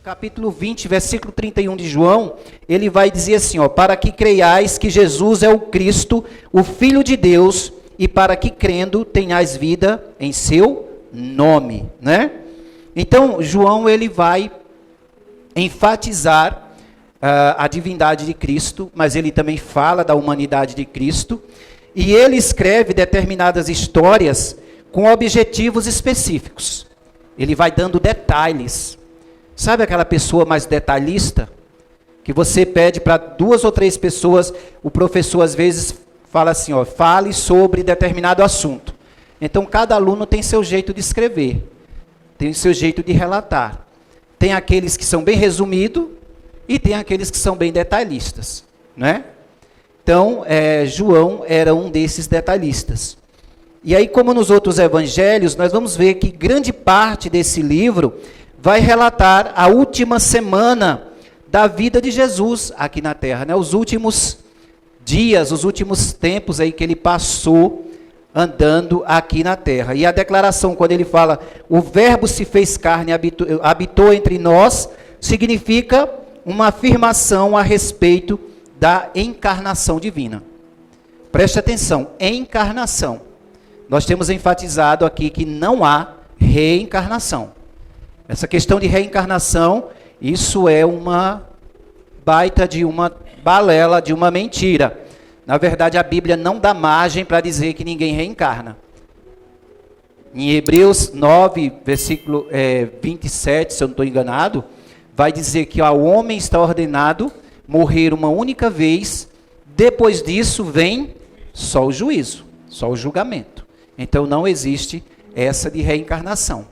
capítulo 20, versículo 31 de João, ele vai dizer assim, ó, para que creiais que Jesus é o Cristo, o Filho de Deus, e para que crendo tenhais vida em seu nome, né? Então, João, ele vai enfatizar a divindade de Cristo, mas ele também fala da humanidade de Cristo, e ele escreve determinadas histórias com objetivos específicos. Ele vai dando detalhes. Sabe aquela pessoa mais detalhista? Que você pede para 2 ou 3 pessoas, o professor às vezes fala assim, ó, fale sobre determinado assunto. Então cada aluno tem seu jeito de escrever, tem seu jeito de relatar. Tem aqueles que são bem resumidos e tem aqueles que são bem detalhistas, né? Então, João era um desses detalhistas. E aí, como nos outros evangelhos, nós vamos ver que grande parte desse livro vai relatar a última semana da vida de Jesus aqui na Terra, né? Os últimos dias, os últimos tempos aí que ele passou andando aqui na Terra. E a declaração, quando ele fala, o verbo se fez carne, habitou entre nós, significa uma afirmação a respeito da encarnação divina. Preste atenção, encarnação. Nós temos enfatizado aqui que não há reencarnação. Essa questão de reencarnação, isso é uma baita de uma balela, de uma mentira. Na verdade, a Bíblia não dá margem para dizer que ninguém reencarna. Em Hebreus 9, versículo 27, se eu não estou enganado, vai dizer que ao homem está ordenado morrer uma única vez, depois disso vem só o juízo, só o julgamento. Então não existe essa de reencarnação.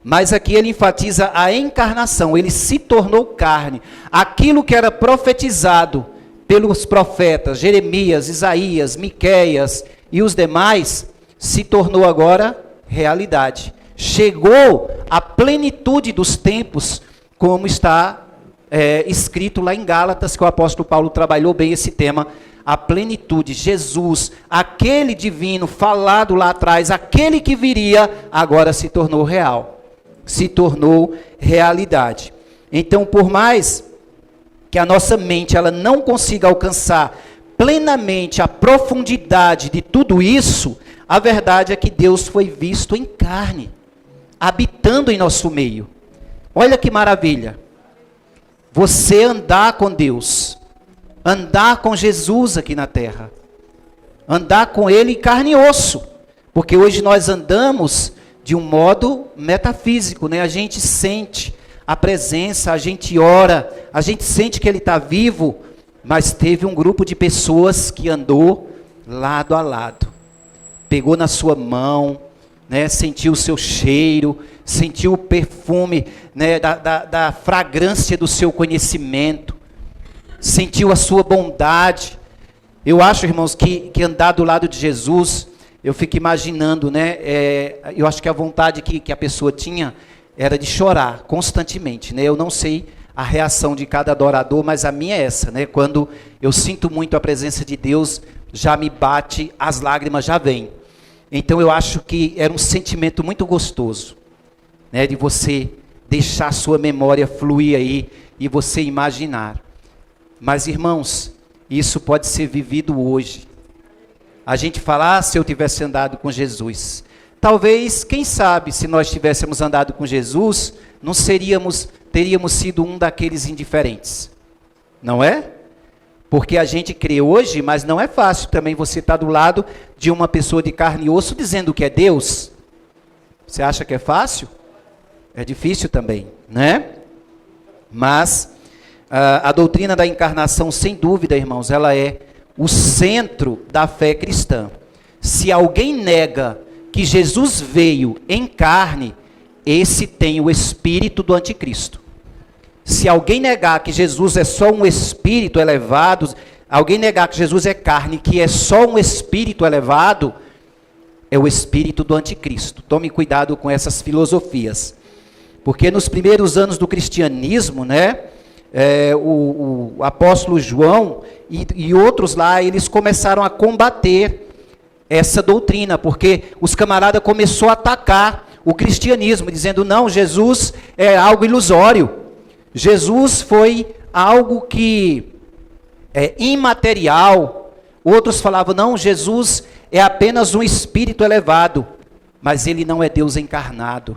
Mas aqui ele enfatiza a encarnação, ele se tornou carne. Aquilo que era profetizado pelos profetas Jeremias, Isaías, Miqueias e os demais, se tornou agora realidade. Chegou a plenitude dos tempos, como está escrito lá em Gálatas, que o apóstolo Paulo trabalhou bem esse tema, a plenitude, Jesus, aquele divino falado lá atrás, aquele que viria, agora se tornou real, se tornou realidade. Então, por mais que a nossa mente ela não consiga alcançar plenamente a profundidade de tudo isso, a verdade é que Deus foi visto em carne, habitando em nosso meio. Olha que maravilha. Você andar com Deus, andar com Jesus aqui na terra, andar com Ele em carne e osso, porque hoje nós andamos de um modo metafísico, né? A gente sente a presença, a gente ora, a gente sente que Ele está vivo, mas teve um grupo de pessoas que andou lado a lado, pegou na sua mão, né? Sentiu o seu cheiro, sentiu o perfume, né? da fragrância do seu conhecimento, sentiu a sua bondade. Eu acho, irmãos, que andar do lado de Jesus, eu fico imaginando, né? Eu acho que a vontade que a pessoa tinha era de chorar constantemente, né? Eu não sei a reação de cada adorador, mas a minha é essa, né? Quando eu sinto muito a presença de Deus, já me bate, as lágrimas já vêm. Então eu acho que era um sentimento muito gostoso, né? De você deixar a sua memória fluir aí e você imaginar. Mas, irmãos, isso pode ser vivido hoje. A gente fala, se eu tivesse andado com Jesus. Talvez, quem sabe, se nós tivéssemos andado com Jesus, não teríamos sido um daqueles indiferentes. Não é? Porque a gente crê hoje, mas não é fácil também você estar do lado de uma pessoa de carne e osso dizendo que é Deus. Você acha que é fácil? É difícil também, né? Mas a doutrina da encarnação, sem dúvida, irmãos, ela é o centro da fé cristã. Se alguém nega que Jesus veio em carne, esse tem o espírito do anticristo. Se alguém negar que Jesus é só um espírito elevado, alguém negar que Jesus é carne, que é só um espírito elevado, é o espírito do anticristo. Tome cuidado com essas filosofias. Porque nos primeiros anos do cristianismo, né, o apóstolo João e outros lá, eles começaram a combater essa doutrina, porque os camaradas começaram a atacar o cristianismo, dizendo, não, Jesus é algo ilusório. Jesus foi algo que é imaterial. Outros falavam, não, Jesus é apenas um espírito elevado, mas ele não é Deus encarnado.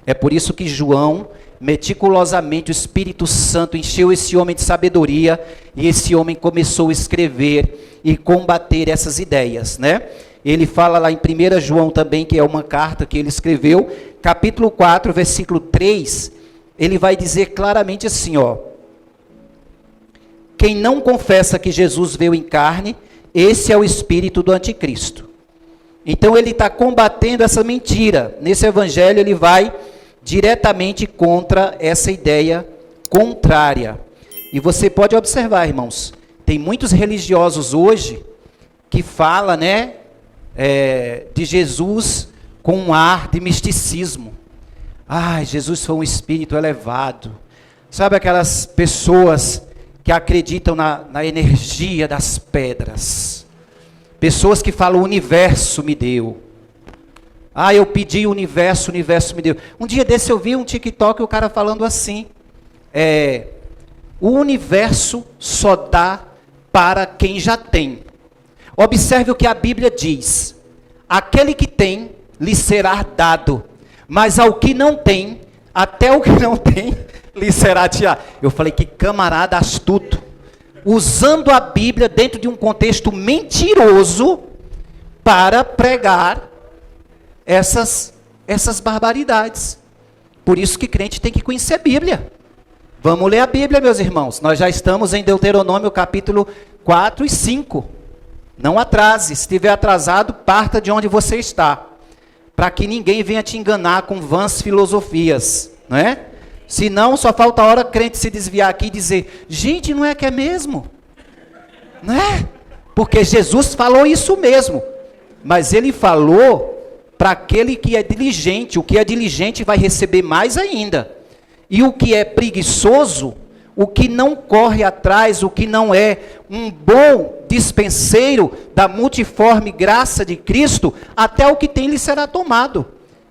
É por isso que João, meticulosamente, o Espírito Santo encheu esse homem de sabedoria, e esse homem começou a escrever e combater essas ideias, né? Ele fala lá em 1 João também, que é uma carta que ele escreveu, capítulo 4, versículo 3, ele vai dizer claramente assim, ó, quem não confessa que Jesus veio em carne, esse é o espírito do anticristo. Então ele está combatendo essa mentira. Nesse evangelho ele vai diretamente contra essa ideia contrária. E você pode observar, irmãos, tem muitos religiosos hoje que falam, né, de Jesus com um ar de misticismo. Jesus foi um espírito elevado. Sabe aquelas pessoas que acreditam na energia das pedras? Pessoas que falam, o universo me deu. Eu pedi o universo me deu. Um dia desse eu vi um TikTok, o cara falando assim, o universo só dá para quem já tem. Observe o que a Bíblia diz. Aquele que tem, lhe será dado. Mas ao que não tem, até o que não tem, lhe será tirado. Eu falei, que camarada astuto. Usando a Bíblia dentro de um contexto mentiroso para pregar essas barbaridades. Por isso que crente tem que conhecer a Bíblia. Vamos ler a Bíblia, meus irmãos. Nós já estamos em Deuteronômio capítulo 4 e 5. Não atrase. Se estiver atrasado, parta de onde você está. Para que ninguém venha te enganar com vãs filosofias. Não é? Senão, só falta a hora crente se desviar aqui e dizer, gente, não é que é mesmo? Não é? Porque Jesus falou isso mesmo. Mas ele falou para aquele que é diligente. O que é diligente vai receber mais ainda. E o que é preguiçoso, o que não corre atrás, o que não é um bom dispenseiro da multiforme graça de Cristo, até o que tem lhe será tomado.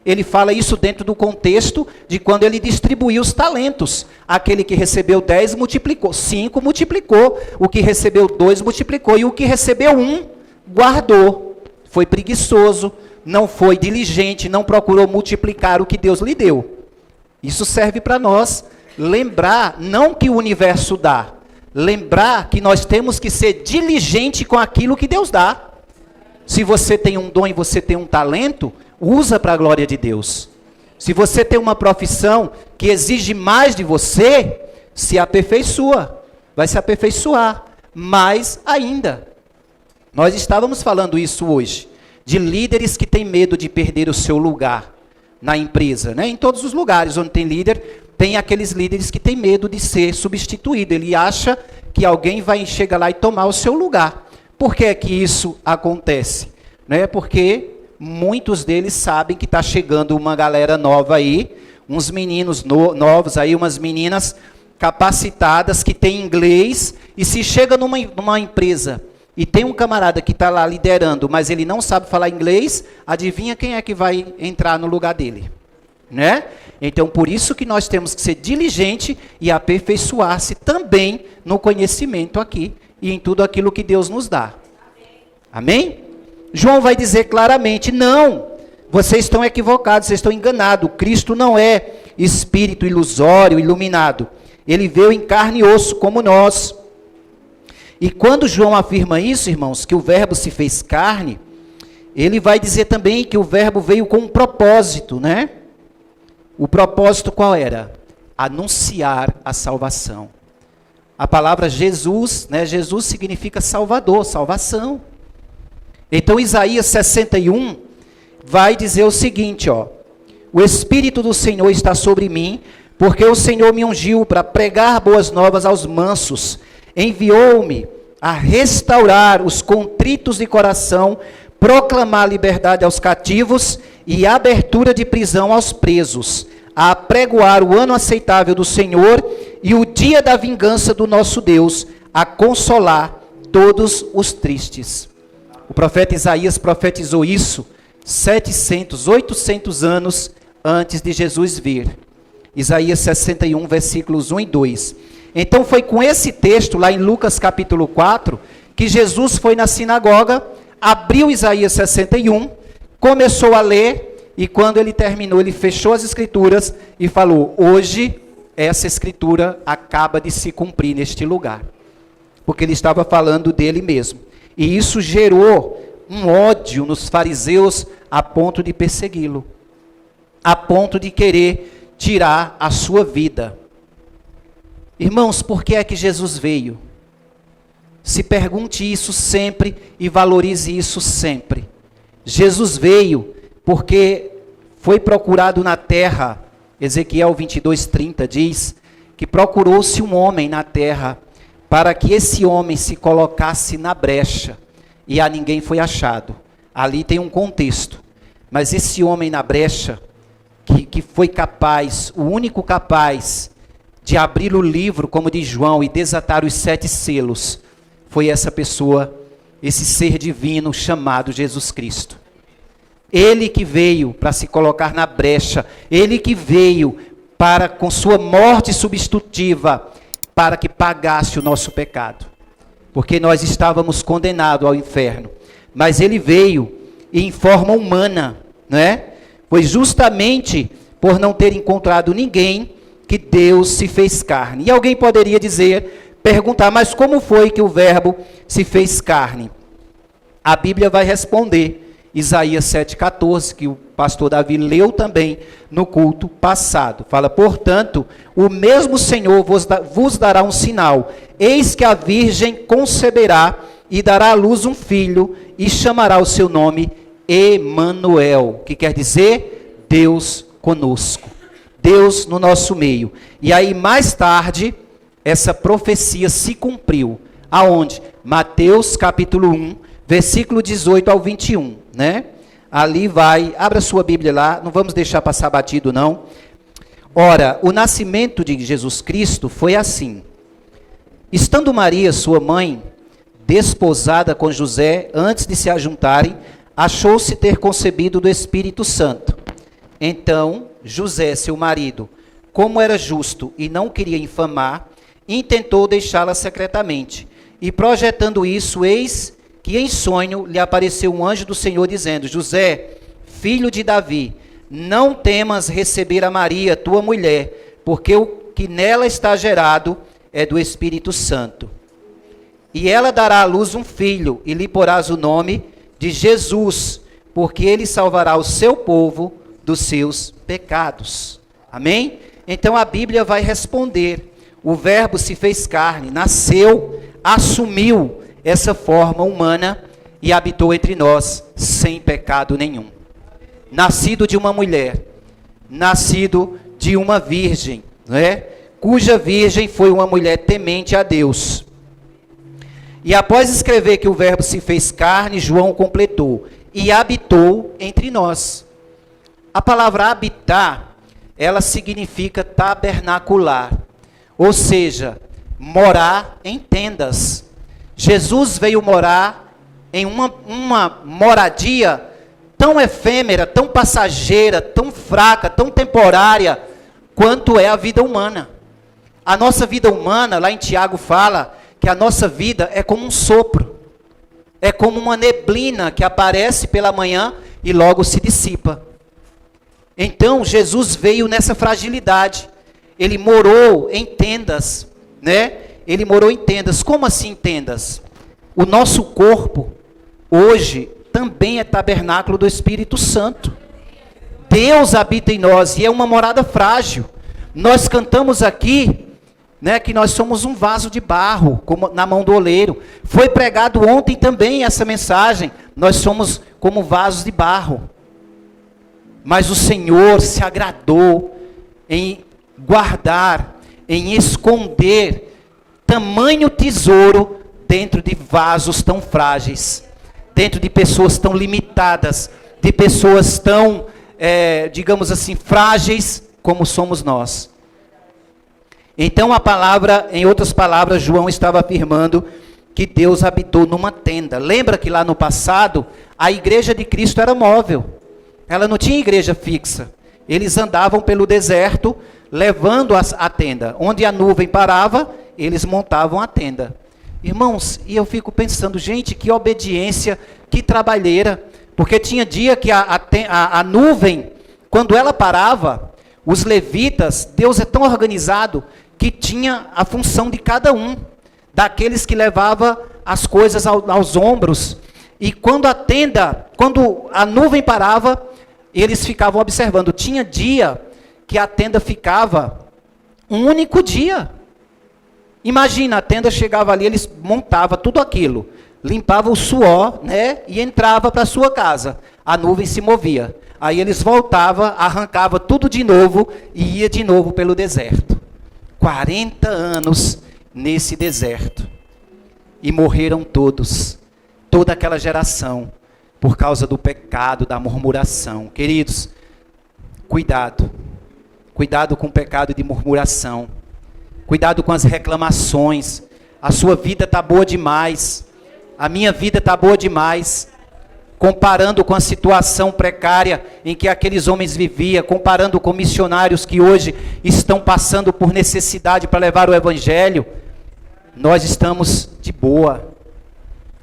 Ele fala isso dentro do contexto de quando ele distribuiu os talentos. Aquele que recebeu 10 multiplicou, 5 multiplicou, o que recebeu 2 multiplicou, e o que recebeu 1 guardou. Foi preguiçoso, não foi diligente, não procurou multiplicar o que Deus lhe deu. Isso serve para nós lembrar, não que o universo dá, lembrar que nós temos que ser diligente com aquilo que Deus dá. Se você tem um dom e você tem um talento, usa para a glória de Deus. Se você tem uma profissão que exige mais de você, se aperfeiçoa, vai se aperfeiçoar mais ainda. Nós estávamos falando isso hoje, de líderes que têm medo de perder o seu lugar na empresa, né? Em todos os lugares onde tem líder, tem aqueles líderes que têm medo de ser substituído. Ele acha que alguém vai chegar lá e tomar o seu lugar. Por que é que isso acontece? Né? Porque muitos deles sabem que está chegando uma galera nova aí, uns meninos novos aí, umas meninas capacitadas que têm inglês, e se chega numa empresa e tem um camarada que está lá liderando, mas ele não sabe falar inglês, adivinha quem é que vai entrar no lugar dele? Né? Então, por isso que nós temos que ser diligente e aperfeiçoar-se também no conhecimento aqui e em tudo aquilo que Deus nos dá. Amém? João vai dizer claramente, não, vocês estão equivocados, vocês estão enganados. Cristo não é espírito ilusório, iluminado. Ele veio em carne e osso como nós. E quando João afirma isso, irmãos, que o verbo se fez carne, ele vai dizer também que o verbo veio com um propósito, né? O propósito qual era? Anunciar a salvação. A palavra Jesus, né? Jesus significa Salvador, salvação. Então Isaías 61 vai dizer o seguinte, ó: o Espírito do Senhor está sobre mim, porque o Senhor me ungiu para pregar boas novas aos mansos, enviou-me a restaurar os contritos de coração, proclamar liberdade aos cativos e abertura de prisão aos presos, a apregoar o ano aceitável do Senhor e o dia da vingança do nosso Deus, a consolar todos os tristes. O profeta Isaías profetizou isso 700, 800 anos antes de Jesus vir. Isaías 61, versículos 1 e 2. Então foi com esse texto, lá em Lucas capítulo 4, que Jesus foi na sinagoga, abriu Isaías 61, começou a ler, e quando ele terminou, ele fechou as escrituras e falou: hoje essa escritura acaba de se cumprir neste lugar. Porque ele estava falando dele mesmo. E isso gerou um ódio nos fariseus a ponto de persegui-lo, a ponto de querer tirar a sua vida. Irmãos, por que é que Jesus veio? Se pergunte isso sempre e valorize isso sempre. Jesus veio porque foi procurado na terra. Ezequiel 22:30 diz que procurou-se um homem na terra para que esse homem se colocasse na brecha, e a ninguém foi achado. Ali tem um contexto, mas esse homem na brecha, que foi capaz, o único capaz de abrir o livro, como diz João, e desatar os 7 selos, foi essa pessoa, esse ser divino chamado Jesus Cristo. Ele que veio para se colocar na brecha, ele que veio para, com sua morte substitutiva, para que pagasse o nosso pecado. Porque nós estávamos condenados ao inferno. Mas ele veio em forma humana, não é? Foi justamente por não ter encontrado ninguém que Deus se fez carne. E alguém poderia perguntar, mas como foi que o verbo se fez carne? A Bíblia vai responder. Isaías 7,14, que o pastor Davi leu também no culto passado. Fala, portanto, o mesmo Senhor vos dará um sinal. Eis que a virgem conceberá e dará à luz um filho e chamará o seu nome Emanuel, que quer dizer Deus conosco. Deus no nosso meio. E aí mais tarde, essa profecia se cumpriu. Aonde? Mateus capítulo 1, versículo 18 ao 21, né? Ali vai, abra sua Bíblia lá, não vamos deixar passar batido não. Ora, o nascimento de Jesus Cristo foi assim. Estando Maria, sua mãe, desposada com José, antes de se ajuntarem, achou-se ter concebido do Espírito Santo. Então, José, seu marido, como era justo e não queria infamar, intentou deixá-la secretamente. E projetando isso, eis que em sonho lhe apareceu um anjo do Senhor dizendo, José, filho de Davi, não temas receber a Maria, tua mulher, porque o que nela está gerado é do Espírito Santo. E ela dará à luz um filho, e lhe porás o nome de Jesus, porque ele salvará o seu povo dos seus pecados. Amém? Então a Bíblia vai responder. O verbo se fez carne, nasceu, assumiu essa forma humana e habitou entre nós sem pecado nenhum. Nascido de uma mulher, nascido de uma virgem, não é? Cuja virgem foi uma mulher temente a Deus. E após escrever que o verbo se fez carne, João completou, e habitou entre nós. A palavra habitar, ela significa tabernacular, ou seja, morar em tendas. Jesus veio morar em uma moradia tão efêmera, tão passageira, tão fraca, tão temporária, quanto é a vida humana. A nossa vida humana, lá em Tiago fala, que a nossa vida é como um sopro, é como uma neblina que aparece pela manhã e logo se dissipa. Então, Jesus veio nessa fragilidade, ele morou em tendas, né? Ele morou em tendas. Como assim tendas? O nosso corpo, hoje, também é tabernáculo do Espírito Santo. Deus habita em nós e é uma morada frágil. Nós cantamos aqui, né, que nós somos um vaso de barro, como na mão do oleiro. Foi pregado ontem também essa mensagem. Nós somos como vasos de barro. Mas o Senhor se agradou em guardar, em esconder tamanho tesouro dentro de vasos tão frágeis, dentro de pessoas tão limitadas, de pessoas tão, digamos assim, frágeis como somos nós. Então a palavra, em outras palavras, João estava afirmando que Deus habitou numa tenda. Lembra que lá no passado, a igreja de Cristo era móvel. Ela não tinha igreja fixa. Eles andavam pelo deserto, levando a tenda. Onde a nuvem parava, eles montavam a tenda. Irmãos, e eu fico pensando, gente, que obediência, que trabalheira. Porque tinha dia que a nuvem, quando ela parava, os levitas, Deus é tão organizado, que tinha a função de cada um, daqueles que levava as coisas aos ombros. E quando a nuvem parava, eles ficavam observando. Tinha dia que a tenda ficava um único dia. Imagina, a tenda chegava ali, eles montavam tudo aquilo, limpavam o suor, né, e entrava para a sua casa. A nuvem se movia. Aí eles voltavam, arrancavam tudo de novo e ia de novo pelo deserto. 40 anos nesse deserto. E morreram todos, toda aquela geração, por causa do pecado, da murmuração. Queridos, cuidado. Cuidado com o pecado de murmuração. Cuidado com as reclamações. A sua vida está boa demais. A minha vida está boa demais. Comparando com a situação precária em que aqueles homens viviam, comparando com missionários que hoje estão passando por necessidade para levar o evangelho, nós estamos de boa.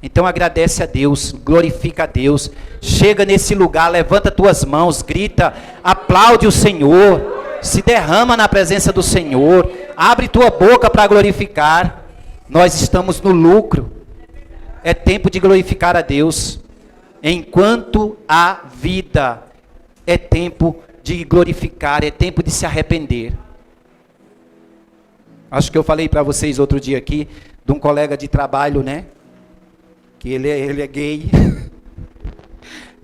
Então agradece a Deus, glorifica a Deus, chega nesse lugar, levanta tuas mãos, grita, aplaude o Senhor, se derrama na presença do Senhor, abre tua boca para glorificar. Nós estamos no lucro, é tempo de glorificar a Deus. Enquanto há vida, é tempo de glorificar, é tempo de se arrepender. Acho que eu falei para vocês outro dia aqui, de um colega de trabalho, né? Que ele é gay.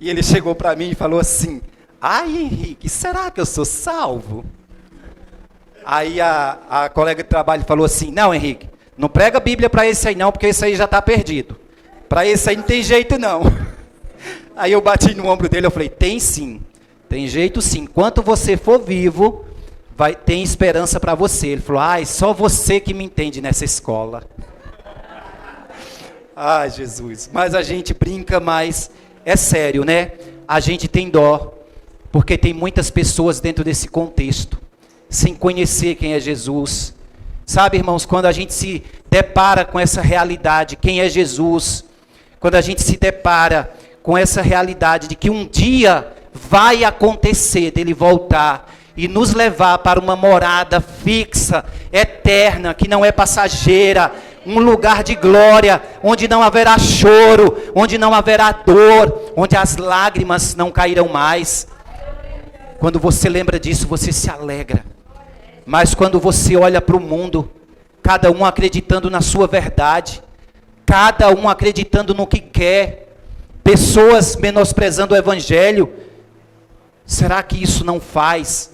E ele chegou para mim e falou assim, ai Henrique, será que eu sou salvo? Aí a colega de trabalho falou assim, não Henrique, não prega a Bíblia para esse aí não, porque esse aí já está perdido. Para esse aí não tem jeito não. Aí eu bati no ombro dele, eu falei, tem sim, tem jeito sim. Enquanto você for vivo, tem esperança para você. Ele falou, ai, só você que me entende nessa escola. Ai, Jesus, mas a gente brinca, mas é sério, né? A gente tem dó, porque tem muitas pessoas dentro desse contexto, sem conhecer quem é Jesus. Sabe, irmãos, quando a gente se depara com essa realidade, quem é Jesus, quando a gente se depara com essa realidade de que um dia vai acontecer dele voltar e nos levar para uma morada fixa, eterna, que não é passageira, um lugar de glória, onde não haverá choro, onde não haverá dor, onde as lágrimas não cairão mais. Quando você lembra disso, você se alegra. Mas quando você olha para o mundo, cada um acreditando na sua verdade, cada um acreditando no que quer, pessoas menosprezando o evangelho, será que isso não faz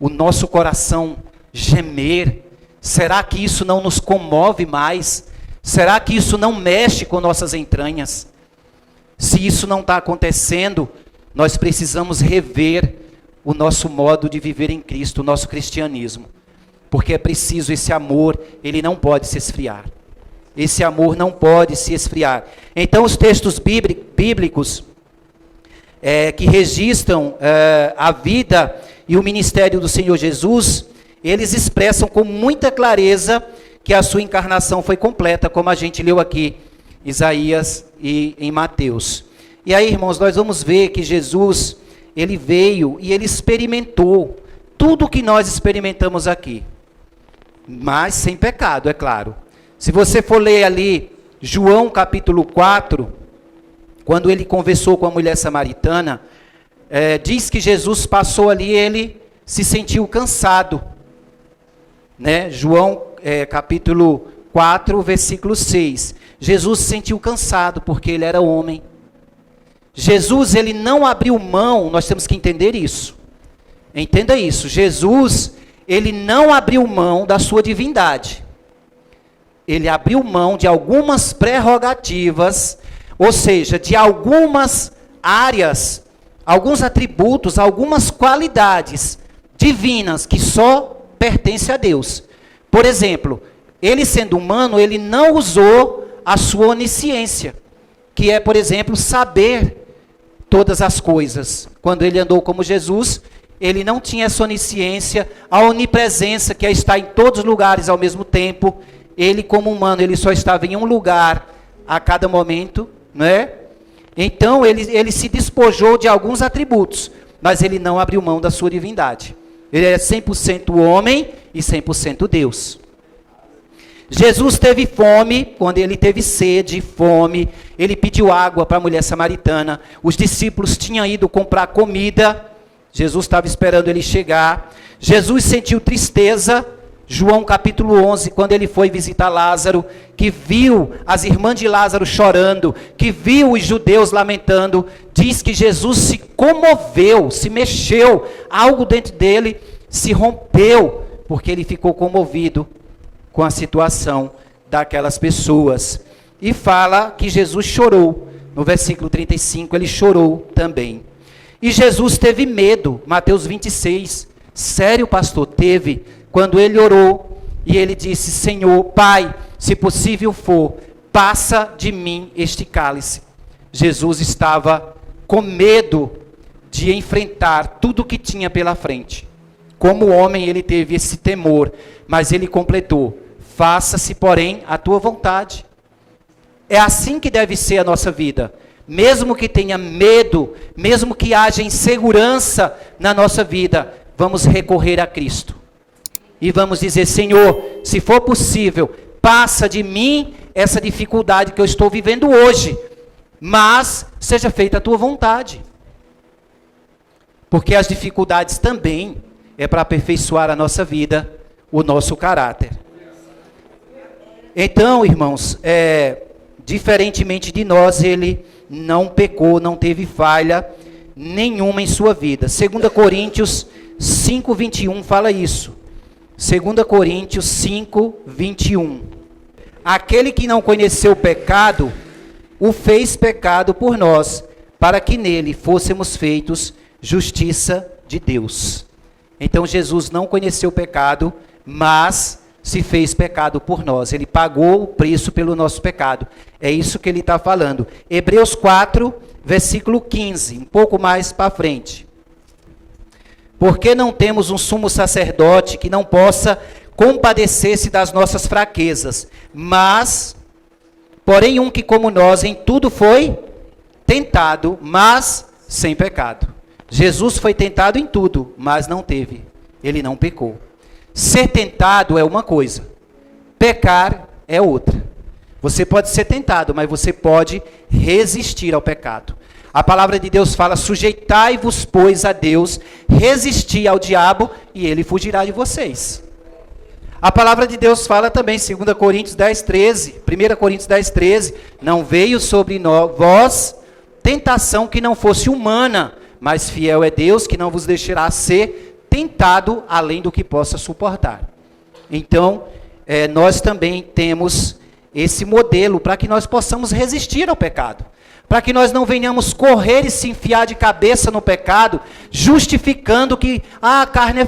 o nosso coração gemer? Será que isso não nos comove mais? Será que isso não mexe com nossas entranhas? Se isso não está acontecendo, nós precisamos rever o nosso modo de viver em Cristo, o nosso cristianismo. Porque é preciso esse amor, ele não pode se esfriar. Esse amor não pode se esfriar. Então os textos bíblicos que registram a vida e o ministério do Senhor Jesus, eles expressam com muita clareza que a sua encarnação foi completa, como a gente leu aqui, Isaías e em Mateus. E aí, irmãos, nós vamos ver que Jesus, ele veio e ele experimentou tudo o que nós experimentamos aqui, mas sem pecado, é claro. Se você for ler ali João capítulo 4, quando ele conversou com a mulher samaritana, diz que Jesus passou ali, ele se sentiu cansado. Né? João capítulo 4, versículo 6. Jesus se sentiu cansado porque ele era homem. Jesus, ele não abriu mão, nós temos que entender isso. Entenda isso, Jesus, ele não abriu mão da sua divindade. Ele abriu mão de algumas prerrogativas, ou seja, de algumas áreas, alguns atributos, algumas qualidades divinas que só pertencem a Deus. Por exemplo, ele sendo humano, ele não usou a sua onisciência, que é, por exemplo, saber todas as coisas. Quando ele andou como Jesus, ele não tinha essa onisciência, a onipresença que é estar em todos os lugares ao mesmo tempo. Ele, como humano, ele só estava em um lugar a cada momento, né? Então, ele se despojou de alguns atributos, mas ele não abriu mão da sua divindade. Ele é 100% homem e 100% Deus. Jesus teve fome, quando ele teve sede, fome, ele pediu água para a mulher samaritana. Os discípulos tinham ido comprar comida, Jesus estava esperando ele chegar. Jesus sentiu tristeza, João capítulo 11, quando ele foi visitar Lázaro, que viu as irmãs de Lázaro chorando, que viu os judeus lamentando, diz que Jesus se comoveu, se mexeu, algo dentro dele se rompeu, porque ele ficou comovido com a situação daquelas pessoas. E fala que Jesus chorou, no versículo 35, ele chorou também. E Jesus teve medo, Mateus 26, sério pastor, teve, quando ele orou, e ele disse, Senhor, Pai, se possível for, passa de mim este cálice. Jesus estava com medo de enfrentar tudo que tinha pela frente. Como homem ele teve esse temor, mas ele completou, faça-se porém a tua vontade. É assim que deve ser a nossa vida. Mesmo que tenha medo, mesmo que haja insegurança na nossa vida, vamos recorrer a Cristo. E vamos dizer, Senhor, se for possível, passa de mim essa dificuldade que eu estou vivendo hoje, mas seja feita a tua vontade. Porque as dificuldades também é para aperfeiçoar a nossa vida, o nosso caráter. Então, irmãos, diferentemente de nós, ele não pecou, não teve falha nenhuma em sua vida. 2 Coríntios 5, 21 fala isso. 2 Coríntios 5, 21. Aquele que não conheceu o pecado, o fez pecado por nós, para que nele fôssemos feitos justiça de Deus. Então Jesus não conheceu o pecado, mas se fez pecado por nós. Ele pagou o preço pelo nosso pecado. É isso que ele está falando. Hebreus 4, versículo 15, um pouco mais para frente. Porque não temos um sumo sacerdote que não possa compadecer-se das nossas fraquezas, mas, porém um que como nós em tudo foi tentado, mas sem pecado. Jesus foi tentado em tudo, mas não teve. Ele não pecou. Ser tentado é uma coisa, pecar é outra. Você pode ser tentado, mas você pode resistir ao pecado. A palavra de Deus fala, sujeitai-vos, pois, a Deus, resisti ao diabo, e ele fugirá de vocês. A palavra de Deus fala também, 2 Coríntios 10, 13, 1 Coríntios 10, 13, não veio sobre vós tentação que não fosse humana, mas fiel é Deus, que não vos deixará ser tentado além do que possa suportar. Então, nós também temos esse modelo para que nós possamos resistir ao pecado. Para que nós não venhamos correr e se enfiar de cabeça no pecado, justificando que a carne é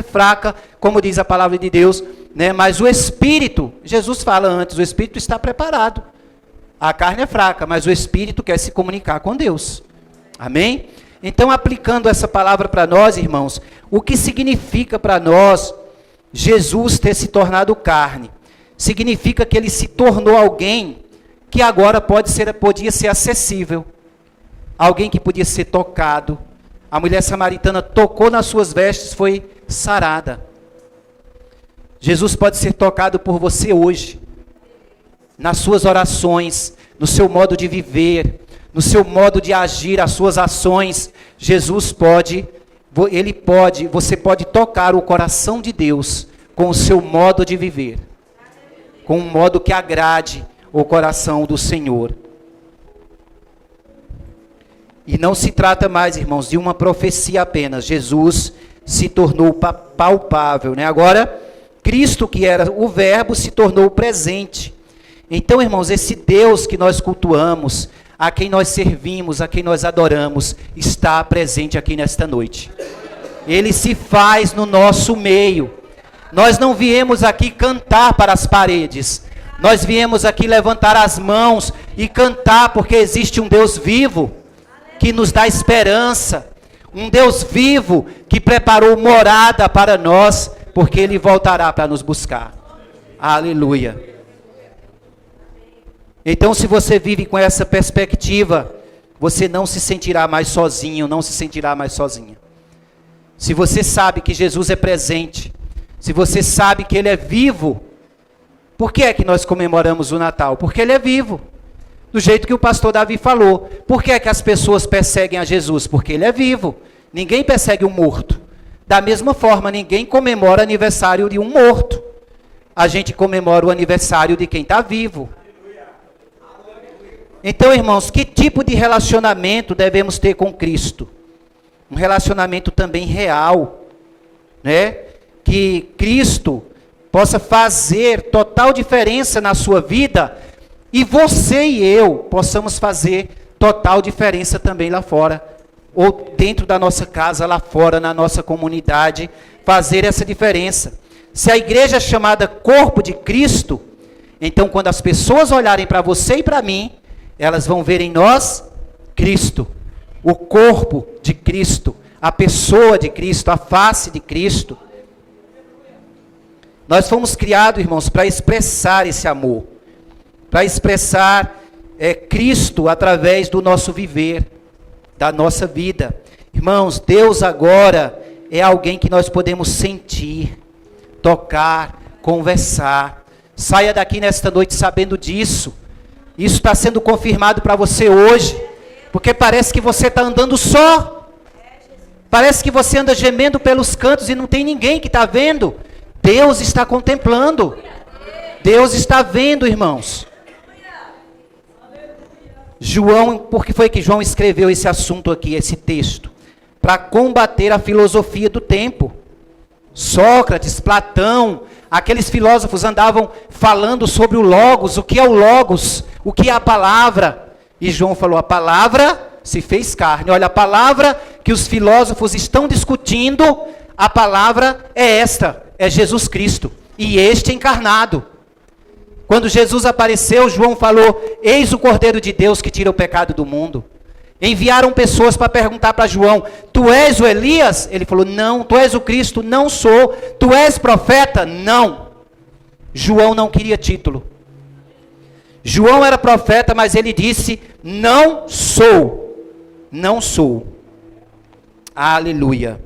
fraca, como diz a palavra de Deus, né? Mas o Espírito, Jesus fala antes, o Espírito está preparado. A carne é fraca, mas o Espírito quer se comunicar com Deus. Amém? Então, aplicando essa palavra para nós, irmãos, o que significa para nós Jesus ter se tornado carne? Significa que ele se tornou alguém que agora podia ser acessível. Alguém que podia ser tocado. A mulher samaritana tocou nas suas vestes, foi sarada. Jesus pode ser tocado por você hoje. Nas suas orações, no seu modo de viver, no seu modo de agir, as suas ações. Jesus pode, você pode tocar o coração de Deus com o seu modo de viver. Com um modo que agrade o coração do Senhor. E não se trata mais, irmãos, de uma profecia apenas. Jesus se tornou palpável, né? Agora, Cristo, que era o verbo, se tornou presente. Então, irmãos, esse Deus que nós cultuamos, a quem nós servimos, a quem nós adoramos, está presente aqui nesta noite. Ele se faz no nosso meio. Nós não viemos aqui cantar para as paredes. Nós viemos aqui levantar as mãos e cantar porque existe um Deus vivo que nos dá esperança. Um Deus vivo que preparou morada para nós, porque Ele voltará para nos buscar. Aleluia. Então, se você vive com essa perspectiva, você não se sentirá mais sozinho, não se sentirá mais sozinha. Se você sabe que Jesus é presente, se você sabe que Ele é vivo, por que é que nós comemoramos o Natal? Porque Ele é vivo. Do jeito que o pastor Davi falou. Por que é que as pessoas perseguem a Jesus? Porque Ele é vivo. Ninguém persegue um morto. Da mesma forma, ninguém comemora aniversário de um morto. A gente comemora o aniversário de quem está vivo. Então, irmãos, que tipo de relacionamento devemos ter com Cristo? Um relacionamento também real, né? Que Cristo possa fazer total diferença na sua vida e você e eu possamos fazer total diferença também lá fora, ou dentro da nossa casa, lá fora, na nossa comunidade, fazer essa diferença. Se a igreja é chamada corpo de Cristo, então quando as pessoas olharem para você e para mim, elas vão ver em nós Cristo, o corpo de Cristo, a pessoa de Cristo, a face de Cristo. Nós fomos criados, irmãos, para expressar esse amor, para expressar Cristo através do nosso viver, da nossa vida. Irmãos, Deus agora é alguém que nós podemos sentir, tocar, conversar. Saia daqui nesta noite sabendo disso. Isso está sendo confirmado para você hoje, porque parece que você está andando só. Parece que você anda gemendo pelos cantos e não tem ninguém que está vendo. Deus está contemplando. Deus está vendo, irmãos. João, por que foi que João escreveu esse assunto aqui, esse texto? Para combater a filosofia do tempo. Sócrates, Platão, aqueles filósofos andavam falando sobre o Logos, o que é o Logos, o que é a palavra. E João falou, a palavra se fez carne. Olha, a palavra que os filósofos estão discutindo, a palavra é esta, é Jesus Cristo. E este encarnado. Quando Jesus apareceu, João falou, eis o Cordeiro de Deus que tira o pecado do mundo. Enviaram pessoas para perguntar para João, tu és o Elias? Ele falou, não. Tu és o Cristo? Não sou. Tu és profeta? Não. João não queria título. João era profeta, mas ele disse, não sou. Não sou. Aleluia.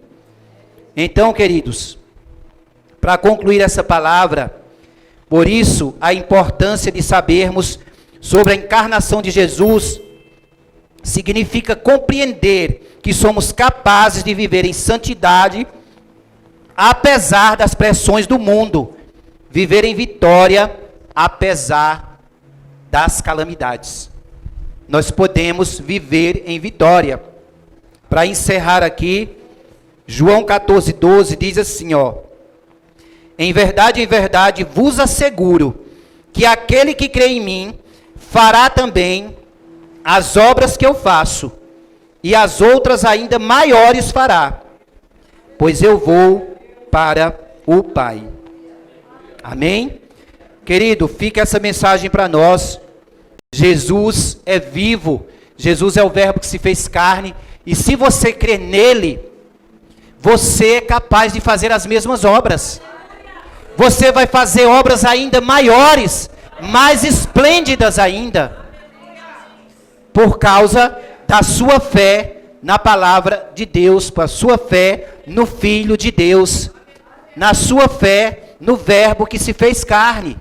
Então, queridos, para concluir essa palavra, por isso, a importância de sabermos sobre a encarnação de Jesus significa compreender que somos capazes de viver em santidade, apesar das pressões do mundo, viver em vitória, apesar das calamidades. Nós podemos viver em vitória. Para encerrar aqui, João 14:12 diz assim, em verdade, vos asseguro que aquele que crê em mim fará também as obras que eu faço, e as outras ainda maiores fará, pois eu vou para o Pai. Amém? Querido, fica essa mensagem para nós. Jesus é vivo, Jesus é o verbo que se fez carne, e se você crê nele, você é capaz de fazer as mesmas obras. Você vai fazer obras ainda maiores, mais esplêndidas ainda, por causa da sua fé na palavra de Deus, com a sua fé no Filho de Deus, na sua fé no verbo que se fez carne.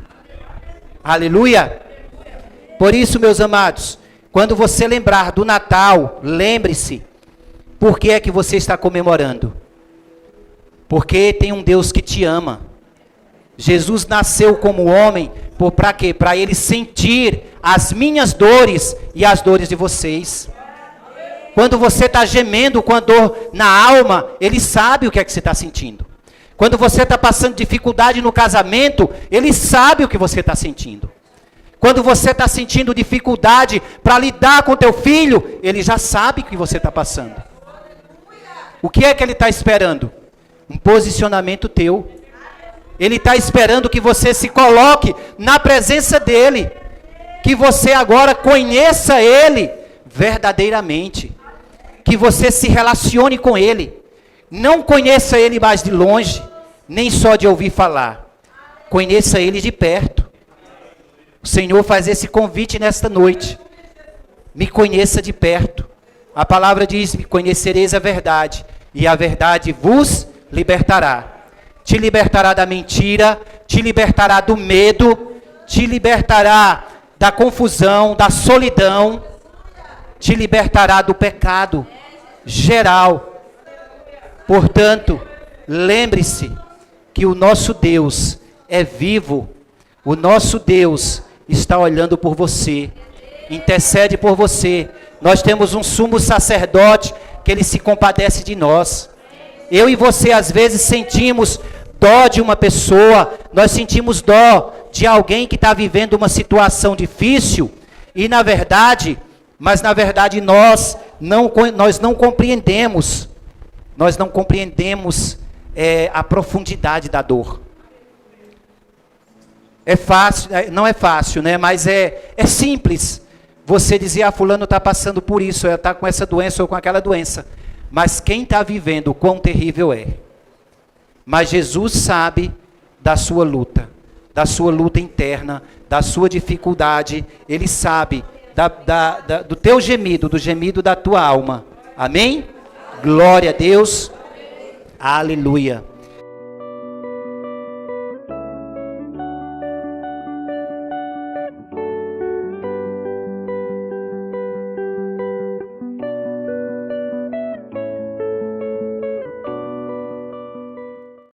Aleluia! Por isso, meus amados, quando você lembrar do Natal, lembre-se, por que é que você está comemorando? Porque tem um Deus que te ama. Jesus nasceu como homem, para quê? Para ele sentir as minhas dores e as dores de vocês. Quando você está gemendo com a dor na alma, ele sabe o que é que você está sentindo. Quando você está passando dificuldade no casamento, ele sabe o que você está sentindo. Quando você está sentindo dificuldade para lidar com teu filho, ele já sabe o que você está passando. O que é que ele está esperando? Um posicionamento teu. Ele está esperando que você se coloque na presença dele. Que você agora conheça ele verdadeiramente. que você se relacione com Ele. Não conheça Ele mais de longe, nem só de ouvir falar. Conheça Ele de perto. O Senhor faz esse convite nesta noite. Me conheça de perto. A palavra diz, me conhecereis a verdade, e a verdade vos libertará. Te libertará da mentira, te libertará do medo, te libertará da confusão, da solidão, te libertará do pecado geral. Portanto, lembre-se que o nosso Deus é vivo, o nosso Deus está olhando por você, intercede por você. Nós temos um sumo sacerdote que ele se compadece de nós. Eu e você às vezes sentimos dó de uma pessoa, nós sentimos dó de alguém que está vivendo uma situação difícil, e na verdade nós não compreendemos, a profundidade da dor. É fácil, não é fácil, né? Mas é simples você dizer, fulano está passando por isso, está com essa doença ou com aquela doença. Mas quem está vivendo o quão terrível é. Mas Jesus sabe da sua luta interna, da sua dificuldade. Ele sabe do teu gemido, do gemido da tua alma. Amém? Glória a Deus. Aleluia.